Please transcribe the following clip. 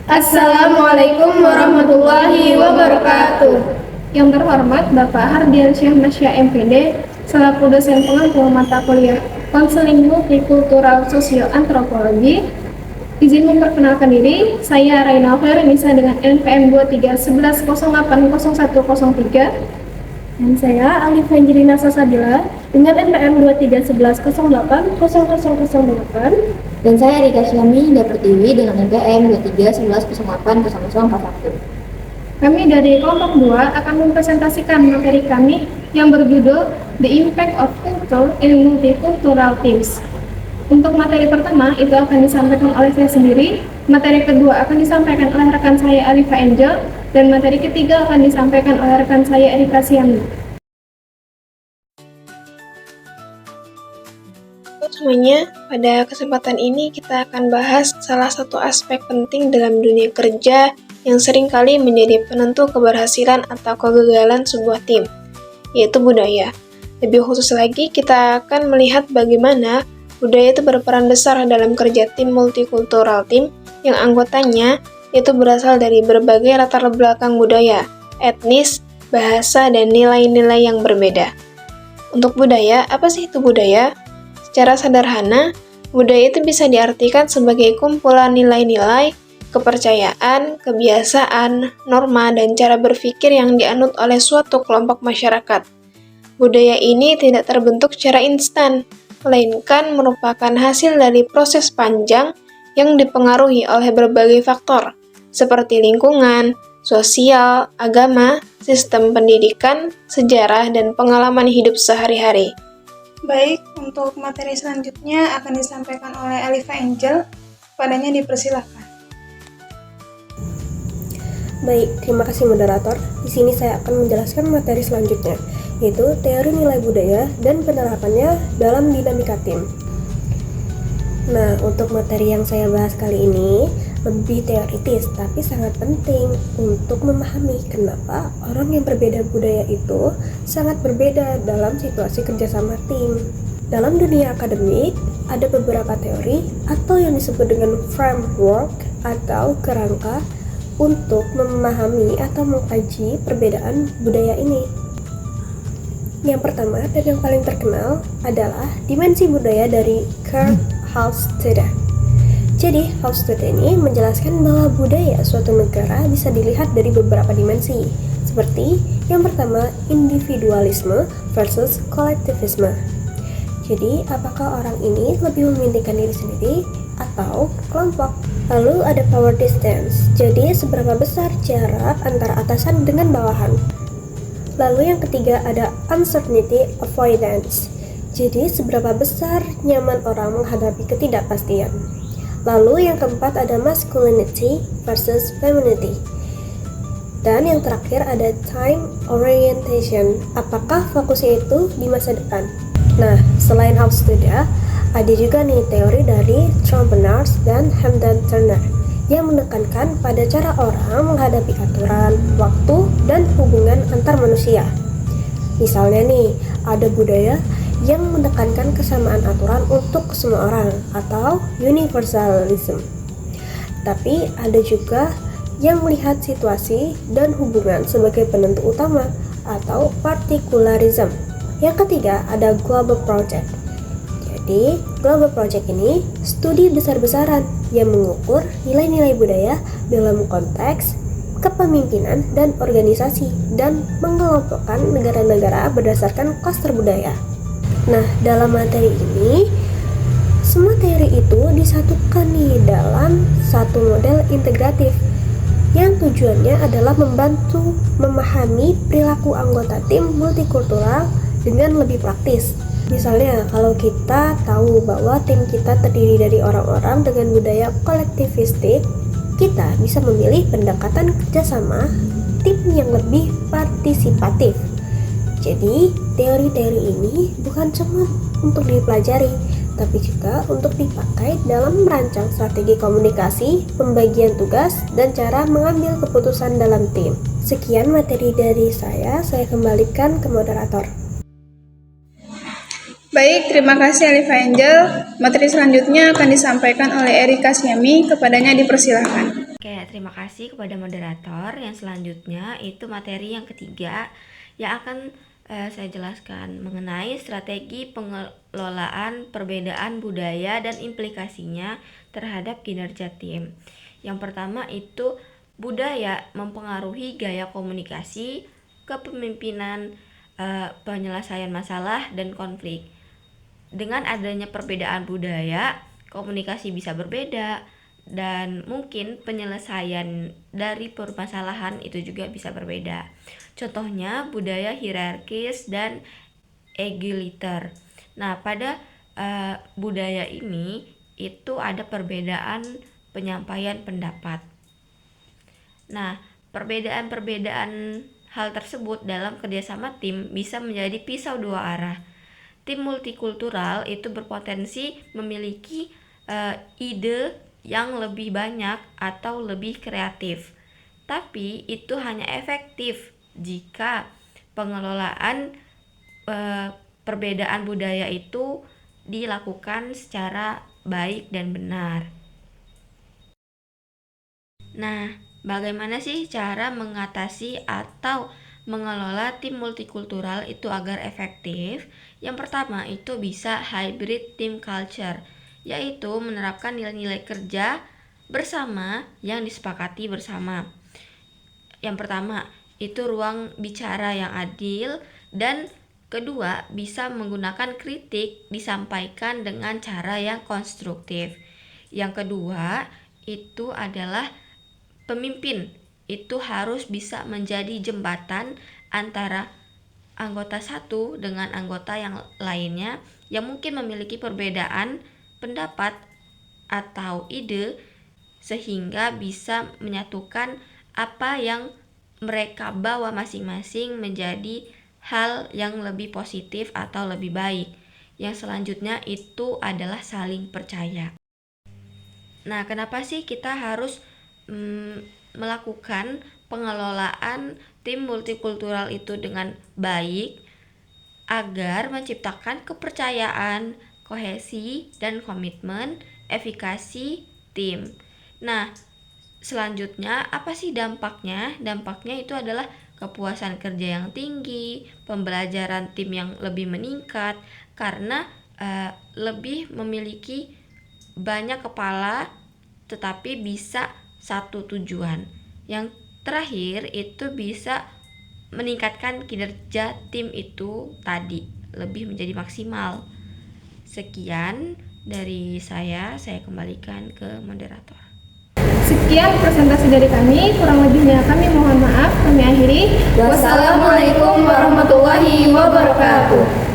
Assalamualaikum warahmatullahi wabarakatuh. Yang terhormat Bapak Hardiansyah Masya MPD, selaku dosen pengampu mata kuliah Konseling Multikultural Sosio Antropologi, izin memperkenalkan diri. Saya Raina Khairinisa dengan NPM 2311080103, dan saya Alif Angelina Sasabila dengan NPM 2311080008. Dan saya Rika Syami Dapertiwi dengan NPM 2311080041. Kami dari kelompok 2 akan mempresentasikan materi kami yang berjudul The Impact of Culture in Multicultural Teams. Untuk materi pertama itu akan disampaikan oleh saya sendiri, materi kedua akan disampaikan oleh rekan saya Alifa Angel, dan materi ketiga akan disampaikan oleh rekan saya Erika Siami. Semuanya, pada kesempatan ini kita akan bahas salah satu aspek penting dalam dunia kerja yang seringkali menjadi penentu keberhasilan atau kegagalan sebuah tim, yaitu budaya. Lebih khusus lagi, kita akan melihat bagaimana budaya itu berperan besar dalam kerja tim multikultural team yang anggotanya itu berasal dari berbagai latar belakang budaya, etnis, bahasa, dan nilai-nilai yang berbeda. Untuk budaya, apa sih itu budaya? Secara sederhana, budaya itu bisa diartikan sebagai kumpulan nilai-nilai, kepercayaan, kebiasaan, norma, dan cara berpikir yang dianut oleh suatu kelompok masyarakat. Budaya ini tidak terbentuk secara instan, melainkan merupakan hasil dari proses panjang yang dipengaruhi oleh berbagai faktor, seperti lingkungan, sosial, agama, sistem pendidikan, sejarah, dan pengalaman hidup sehari-hari. Baik, untuk materi selanjutnya akan disampaikan oleh Alifa Angel. Padanya dipersilakan. Baik, terima kasih moderator. Di sini saya akan menjelaskan materi selanjutnya, yaitu teori nilai budaya dan penerapannya dalam dinamika tim. Nah, untuk materi yang saya bahas kali ini lebih teoritis, tapi sangat penting untuk memahami kenapa orang yang berbeda budaya itu sangat berbeda dalam situasi kerjasama tim. Dalam dunia akademik, ada beberapa teori atau yang disebut dengan framework atau kerangka untuk memahami atau mengkaji perbedaan budaya ini. Yang pertama dan yang paling terkenal adalah dimensi budaya dari Kurt Hofstede. Jadi, Hofstede ini menjelaskan bahwa budaya suatu negara bisa dilihat dari beberapa dimensi, seperti yang pertama, individualisme versus kolektivisme. Jadi, apakah orang ini lebih mementingkan diri sendiri atau kelompok? Lalu ada power distance, jadi seberapa besar jarak antara atasan dengan bawahan. Lalu yang ketiga ada uncertainty avoidance, jadi seberapa besar nyaman orang menghadapi ketidakpastian. Lalu yang keempat ada masculinity versus femininity. Dan yang terakhir ada time orientation, apakah fokusnya itu di masa depan. Nah, selain Hofstede, ada juga nih teori dari Trompenaars dan Hamdan Turner yang menekankan pada cara orang menghadapi aturan, waktu, dan hubungan antar manusia. Misalnya nih, ada budaya yang menekankan kesamaan aturan untuk semua orang atau universalism. Tapi ada juga yang melihat situasi dan hubungan sebagai penentu utama atau particularism. Yang ketiga ada global project. Jadi, global project ini studi besar-besaran yang mengukur nilai-nilai budaya dalam konteks kepemimpinan dan organisasi dan mengelompokkan negara-negara berdasarkan klaster budaya. Nah, dalam materi ini, semua teori itu disatukan nih dalam satu model integratif yang tujuannya adalah membantu memahami perilaku anggota tim multikultural dengan lebih praktis. Misalnya, kalau kita tahu bahwa tim kita terdiri dari orang-orang dengan budaya kolektivistik, kita bisa memilih pendekatan kerjasama tim yang lebih partisipatif. Jadi, teori-teori ini bukan cuma untuk dipelajari, tapi juga untuk dipakai dalam merancang strategi komunikasi, pembagian tugas, dan cara mengambil keputusan dalam tim. Sekian materi dari saya kembalikan ke moderator. Baik, terima kasih Alifa Angel. Materi selanjutnya akan disampaikan oleh Erika Siami, kepadanya dipersilakan. Oke, terima kasih kepada moderator. Yang selanjutnya itu materi yang ketiga yang akan saya jelaskan mengenai strategi pengelolaan perbedaan budaya dan implikasinya terhadap kinerja tim. Yang pertama itu budaya mempengaruhi gaya komunikasi, kepemimpinan, penyelesaian masalah, dan konflik. Dengan adanya perbedaan budaya, komunikasi bisa berbeda, dan mungkin penyelesaian dari permasalahan itu juga bisa berbeda. Contohnya budaya hierarkis dan egaliter. Nah, pada budaya ini itu ada perbedaan penyampaian pendapat. Nah, perbedaan-perbedaan hal tersebut dalam kerjasama tim bisa menjadi pisau dua arah. Tim multikultural itu berpotensi memiliki ide yang lebih banyak atau lebih kreatif, tapi itu hanya efektif jika pengelolaan perbedaan budaya itu dilakukan secara baik dan benar. Nah, bagaimana sih cara mengatasi atau mengelola tim multikultural itu agar efektif? Yang pertama itu bisa hybrid team culture, yaitu menerapkan nilai-nilai kerja bersama yang disepakati bersama. Yang pertama itu ruang bicara yang adil, dan kedua bisa menggunakan kritik disampaikan dengan cara yang konstruktif. Yang kedua itu adalah pemimpin itu harus bisa menjadi jembatan antara anggota satu dengan anggota yang lainnya yang mungkin memiliki perbedaan pendapat atau ide, sehingga bisa menyatukan apa yang mereka bawa masing-masing menjadi hal yang lebih positif atau lebih baik. Yang selanjutnya itu adalah saling percaya. Nah, kenapa sih kita harus melakukan pengelolaan tim multikultural itu dengan baik? Agar menciptakan kepercayaan, kohesi, dan komitmen efikasi tim. Nah, selanjutnya apa sih dampaknya? Dampaknya itu adalah kepuasan kerja yang tinggi, pembelajaran tim yang lebih meningkat karena lebih memiliki banyak kepala tetapi bisa satu tujuan. Yang terakhir itu bisa meningkatkan kinerja tim itu tadi lebih menjadi maksimal. Sekian dari saya kembalikan ke moderator. Sekian presentasi dari kami, kurang lebihnya kami mohon maaf. Kami akhiri. Wassalamualaikum warahmatullahi wabarakatuh.